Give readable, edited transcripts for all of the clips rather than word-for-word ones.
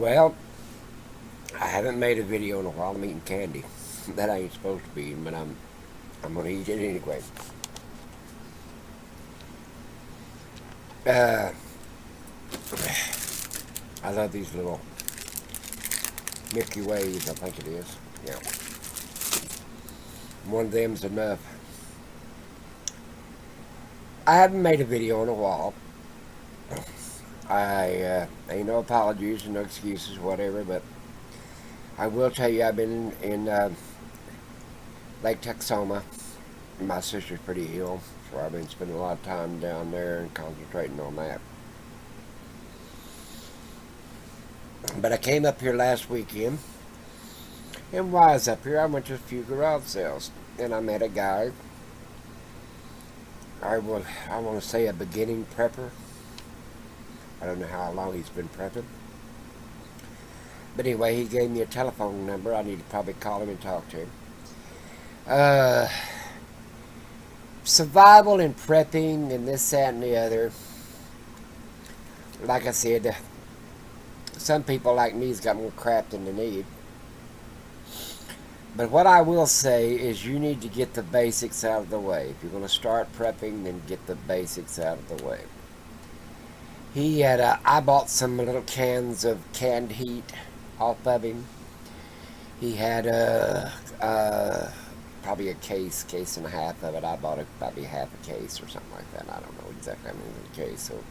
Well, I haven't made a video in a while. I'm eating candy that I ain't supposed to be eating, but I'm gonna eat it anyway. Uh, I love these little Milky Ways. I think it is. Yeah, one of them's enough. I haven't made a video in a while. I ain't no apologies and no excuses, whatever. But I will tell you, I've been in Lake Texoma. My sister's pretty ill, so I've been spending a lot of time down there and concentrating on that. But I came up here last weekend, and while I was up here, I went to a few garage sales, and I met a guy. I want to say a beginning prepper. I don't know how long he's been prepping, but anyway, he gave me a telephone number. I need to probably call him and talk to him. Uh, Survival and prepping and this, that, and the other. Like I said, some people like me's got more crap than they need. But what I will say is you need to get the basics out of the way. If you're going to start prepping, then get the basics out of the way. I bought some little cans of canned heat off of him. He had probably a case and a half of it. I bought probably half a case or something like that. I don't know exactly how many in the case. So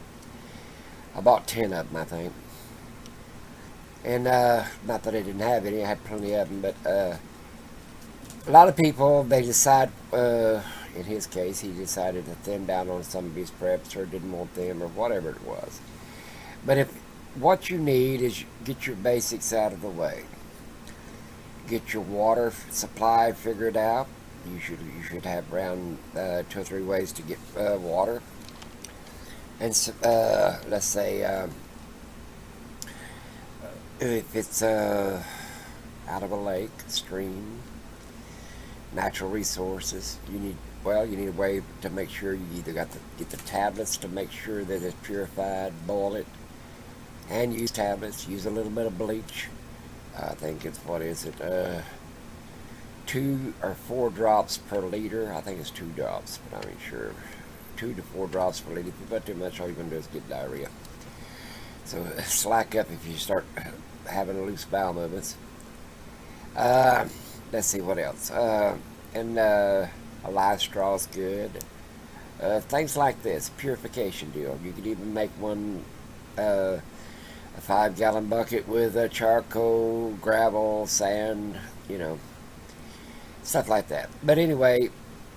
I bought 10 of them, I think. And not that I didn't have any, I had plenty of them, but a lot of people, they decide, in his case, he decided to thin down on some of his preps or didn't want them or whatever it was. But if what you need is get your basics out of the way, get your water supply figured out. You should have around 2 or 3 ways to get water. And let's say if it's out of a lake, stream, natural resources, you need a way to make sure you either get the tablets to make sure that it's purified, boil it, and use tablets. Use a little bit of bleach. I think it's, what is it, 2 or 4 drops per liter. I think it's 2 drops, but I'm not sure. 2 to 4 drops per liter. If you put too much, all you're going to do is get diarrhea. So slack up if you start having loose bowel movements. Let's see what else. And a live straw is good. Things like this, purification deal. You could even make one, a 5-gallon bucket with charcoal, gravel, sand, stuff like that. But anyway,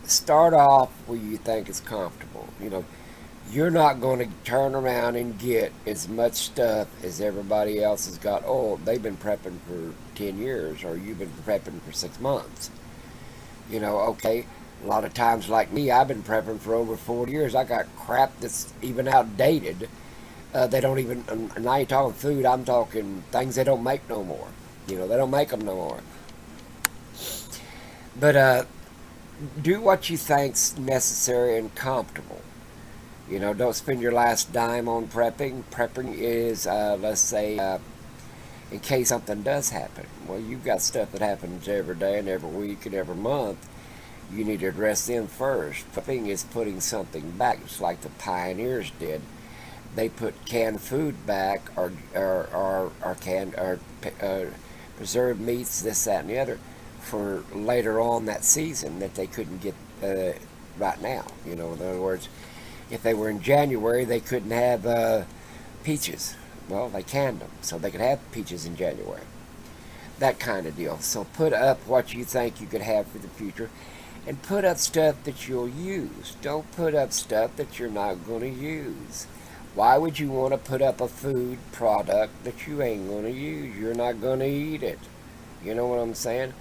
start off where you think is comfortable. You're not going to turn around and get as much stuff as everybody else has got. Oh, they've been prepping for 10 years, or you've been prepping for 6 months. Okay, a lot of times, like me, I've been prepping for over 4 years. I got crap that's even outdated. They don't even, and I ain't talking food, I'm talking things they don't make no more. They don't make them no more. But do what you think's necessary and comfortable. Don't spend your last dime on prepping. Prepping is, let's say, in case something does happen. Well, you've got stuff that happens every day and every week and every month. You need to address them first. Prepping is putting something back, just like the pioneers did. They put canned food back, or canned or preserved meats, this, that, and the other, for later on that season that they couldn't get right now. In other words, if they were in January, they couldn't have peaches. Well, they canned them so they could have peaches in January. That kind of deal. So put up what you think you could have for the future, and put up stuff that you'll use. Don't put up stuff that you're not going to use. Why would you want to put up a food product that you ain't going to use? You're not going to eat it. You know what I'm saying?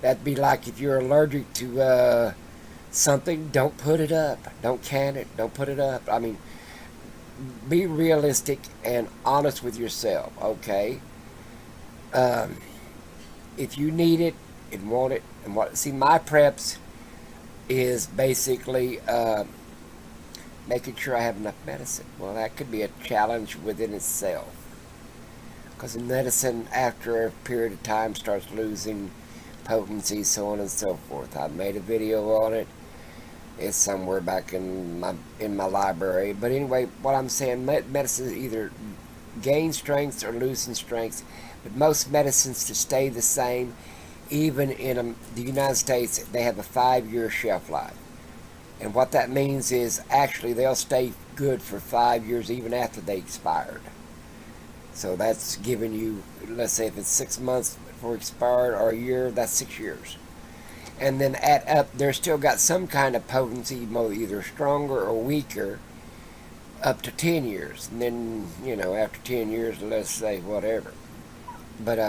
That'd be like if you're allergic to something, don't put it up. Don't can it. Don't put it up. I mean, be realistic and honest with yourself, okay? If you need it and want it, see, my preps is basically making sure I have enough medicine. Well, that could be a challenge within itself. because medicine, after a period of time, starts losing potency, so on and so forth. I made a video on it. It's somewhere back in my library. But anyway, what I'm saying, medicine either gain strength or losing strength. But most medicines to stay the same, even in the United States, they have a 5-year shelf life. And what that means is actually they'll stay good for 5 years even after they expired. So that's giving you, let's say if it's 6 months before expired or a year, that's 6 years. And then at up, they're still got some kind of potency, either stronger or weaker, up to 10 years. And then, after 10 years, let's say whatever. But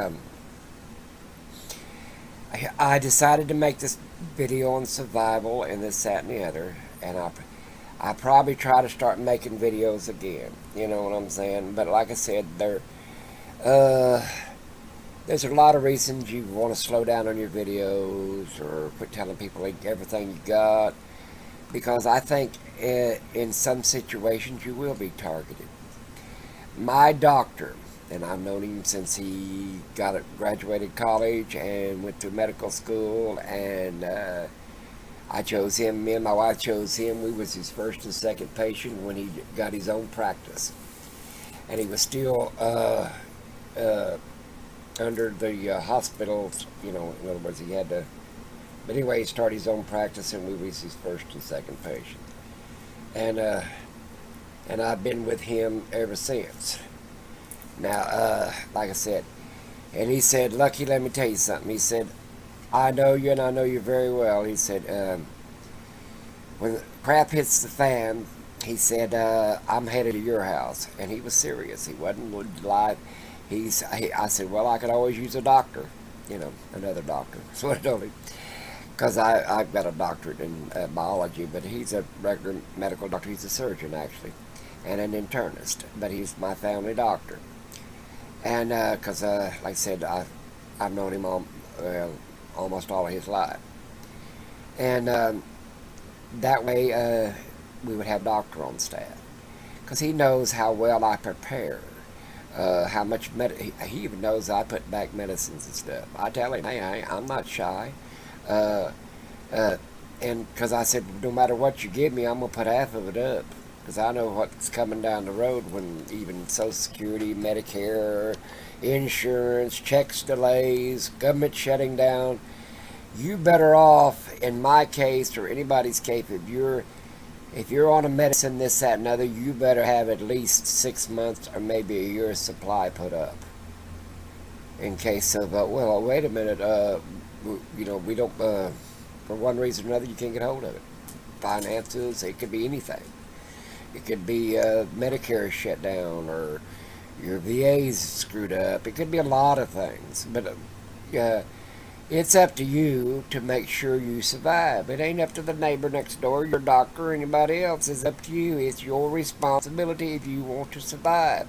I decided to make this video on survival and this, that, and the other. And I probably try to start making videos again. You know what I'm saying? But like I said, there's a lot of reasons you want to slow down on your videos or quit telling people everything you got. Because I think in some situations you will be targeted. My doctor, and I've known him since he graduated college and went to medical school, and I chose him. Me and my wife chose him. We was his first and second patient when he got his own practice, and he was still under the hospitals. In other words, he had to. But anyway, he started his own practice, and we was his first and second patient, and I've been with him ever since. Now, like I said, and he said, Lucky, let me tell you something. He said, I know you and I know you very well. He said, when the crap hits the fan, he said, I'm headed to your house. And he was serious. He wasn't live. I said, well, I could always use a doctor, another doctor. So I told him. Because I've got a doctorate in biology, but he's a regular medical doctor. He's a surgeon, actually, and an internist. But he's my family doctor. And because, like I said, I've known him almost all of his life. And that way we would have a doctor on staff. Because he knows how well I prepare. How much he even knows I put back medicines and stuff. I tell him, hey, I'm not shy. And because I said, no matter what you give me, I'm going to put half of it up. Because I know what's coming down the road when even Social Security, Medicare, insurance, checks delays, government shutting down. You better off, in my case or anybody's case, if you're on a medicine, this, that, and other, you better have at least 6 months or maybe a year's supply put up. In case of, well, wait a minute, we don't, for one reason or another, you can't get hold of it. Finances, it could be anything. It could be Medicare shut down or your VA's screwed up. It could be a lot of things. But it's up to you to make sure you survive. It ain't up to the neighbor next door, your doctor, or anybody else. It's up to you. It's your responsibility if you want to survive.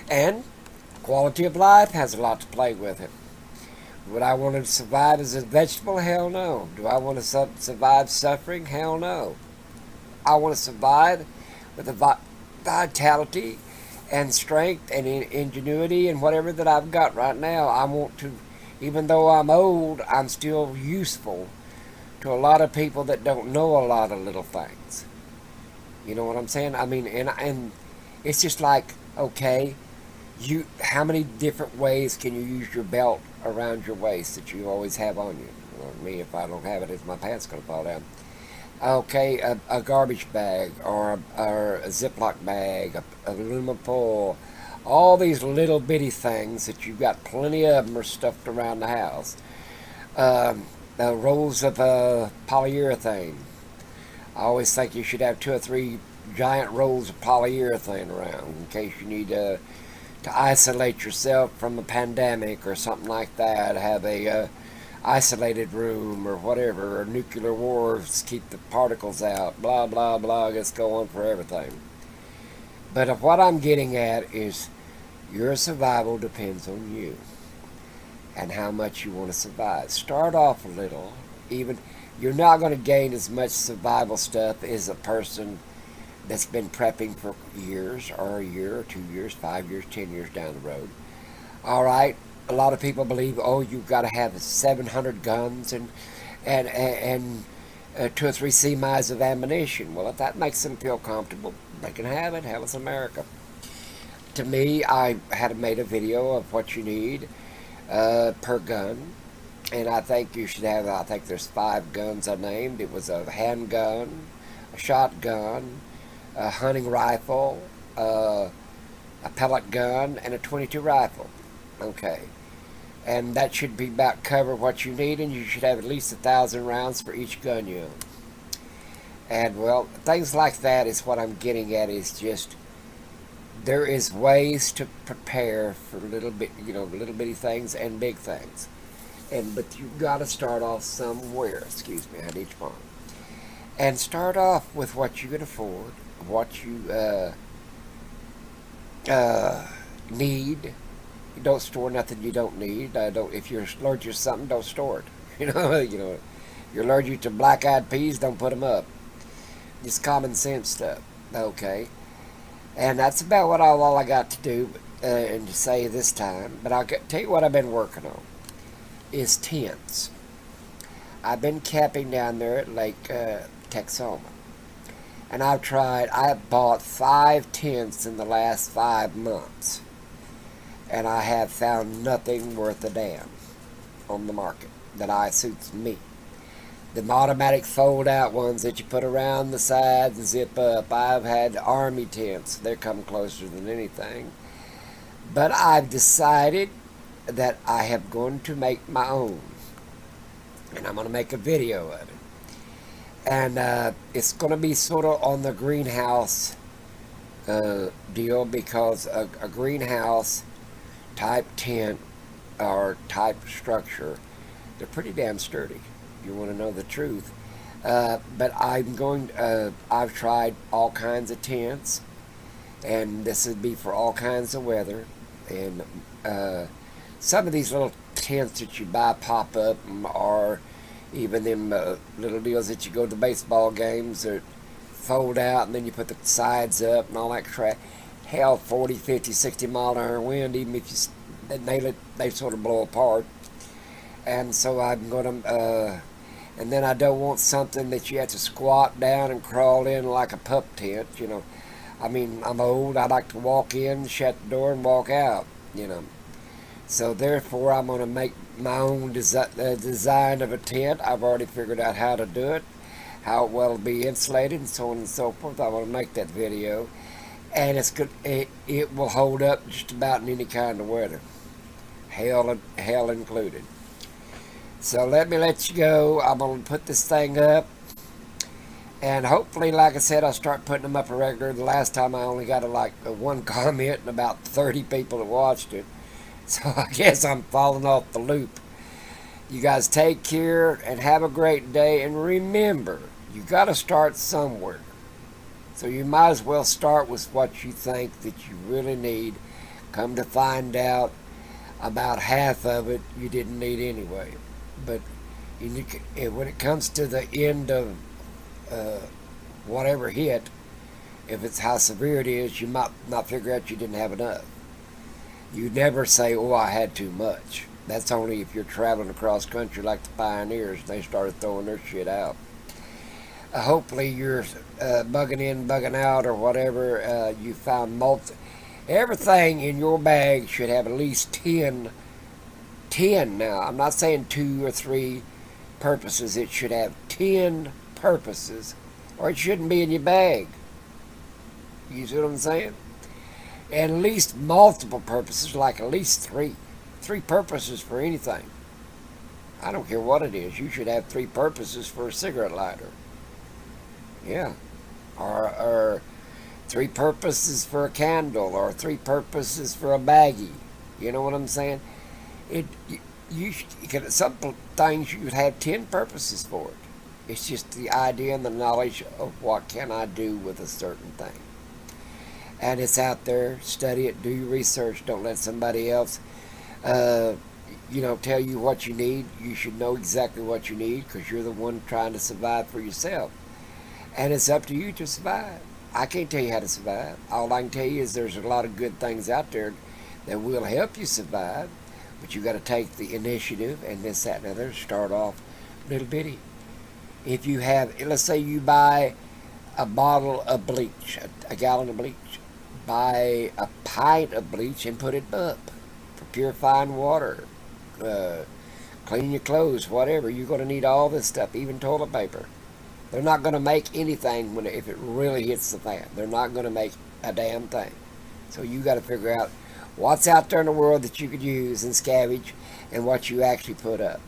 And quality of life has a lot to play with it. Would I want to survive as a vegetable? Hell no. Do I want to survive suffering? Hell no. I want to survive with a vitality and strength and ingenuity and whatever that I've got right now. I want to, even though I'm old, I'm still useful to a lot of people that don't know a lot of little things. You know what I'm saying? I mean, and it's just like, okay, how many different ways can you use your belt around your waist that you always have on you? Well, me, if I don't have it, my pants going to fall down. Okay, a garbage bag or a Ziploc bag, a aluminum foil, all these little bitty things that you've got plenty of them are stuffed around the house. Rolls of polyurethane. I always think you should have 2 or 3 giant rolls of polyurethane around in case you need to isolate yourself from a pandemic or something like that. Have a isolated room or whatever, or nuclear wars, keep the particles out, blah, blah, blah. Let's go on for everything. But what I'm getting at is your survival depends on you and how much you want to survive. Start off a little. Even you're not going to gain as much survival stuff as a person that's been prepping for years, or a year or 2 years, 5 years, 10 years down the road. All right, a lot of people believe, oh, you've got to have 700 guns and 2 or 3 semis of ammunition. Well, if that makes them feel comfortable, they can have it. Hell, it's America. To me, I had made a video of what you need per gun, and I think you should have. I think there's 5 guns I named. It was a handgun, a shotgun, a hunting rifle, a pellet gun, and a 22 rifle. Okay. And that should be about cover what you need, and you should have at least 1,000 rounds for each gun you own. And well, things like that is what I'm getting at. Is just there is ways to prepare for little bit, little bitty things and big things. But you've got to start off somewhere. Excuse me, I need your phone. And start off with what you can afford, what you need. You don't store nothing you don't need. Don't. If you're allergic to something, don't store it. You're allergic to black-eyed peas, don't put them up. Just common sense stuff. Okay, and that's about what all I got to do and to say this time. But tell you what I've been working on is tents. I've been camping down there at Lake Texoma, and I've bought 5 tents in the last 5 months. And I have found nothing worth a damn on the market that suits me. The automatic fold-out ones that you put around the sides and zip up. I've had army tents. They're come closer than anything. But I've decided that I am going to make my own. And I'm going to make a video of it. And it's going to be sort of on the greenhouse deal, because a greenhouse type tent or type structure, they're pretty damn sturdy. You want to know the truth. But I've tried all kinds of tents, and this would be for all kinds of weather. And some of these little tents that you buy pop up, or even them little deals that you go to the baseball games that fold out, and then you put the sides up and all that crap. Hell, 40, 50, 60 mile an hour wind, even if you nail it, they sort of blow apart. And so I'm going to, and then I don't want something that you have to squat down and crawl in like a pup tent, I mean, I'm old, I like to walk in, shut the door, and walk out, So therefore, I'm going to make my own design of a tent. I've already figured out how to do it, how it will be insulated, and so on and so forth. I want to make that video. And it's good. It will hold up just about in any kind of weather, hell included. So let me let you go. I'm gonna put this thing up, and hopefully, like I said, I'll start putting them up regular. The last time I only got one comment and about 30 people that watched it. So I guess I'm falling off the loop. You guys take care and have a great day. And remember, you got to start somewhere. So you might as well start with what you think that you really need. Come to find out, about half of it you didn't need anyway. But when it comes to the end of whatever hit, if it's how severe it is, you might not figure out you didn't have enough. You never say, oh, I had too much. That's only if you're traveling across country like the pioneers and they started throwing their shit out. Hopefully you're bugging in, bugging out, or whatever. You found everything in your bag should have at least 10 now. I'm not saying 2 or 3 purposes. It should have 10 purposes, or it shouldn't be in your bag. You see what I'm saying? And at least multiple purposes, like at least 3 purposes for anything. I don't care what it is. You should have 3 purposes for a cigarette lighter. Yeah. Or 3 purposes for a candle, or 3 purposes for a baggie. You know what I'm saying? Some things you would have 10 purposes for it. It's just the idea and the knowledge of what can I do with a certain thing. And it's out there. Study it. Do your research. Don't let somebody else, tell you what you need. You should know exactly what you need, because you're the one trying to survive for yourself. And it's up to you to survive. I can't tell you how to survive. All I can tell you is there's a lot of good things out there that will help you survive, but you got to take the initiative and this, that, and the other. Start off little bitty. If you have, let's say you buy a bottle of bleach, a gallon of bleach, buy a pint of bleach and put it up for purifying water, uh, clean your clothes, whatever. You're going to need all this stuff, even toilet paper. They're not going to make anything if it really hits the fan. They're not going to make a damn thing. So you got to figure out what's out there in the world that you could use and scavenge, and what you actually put up,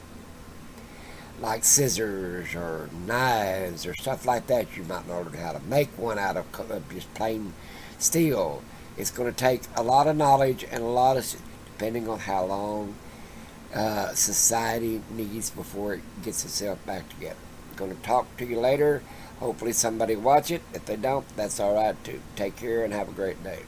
like scissors or knives or stuff like that. You might not learn how to make one out of just plain steel. It's going to take a lot of knowledge and a lot of, depending on how long society needs before it gets itself back together. I'm going to talk to you later. Hopefully somebody watch it. If they don't, that's all right too. Take care and have a great day.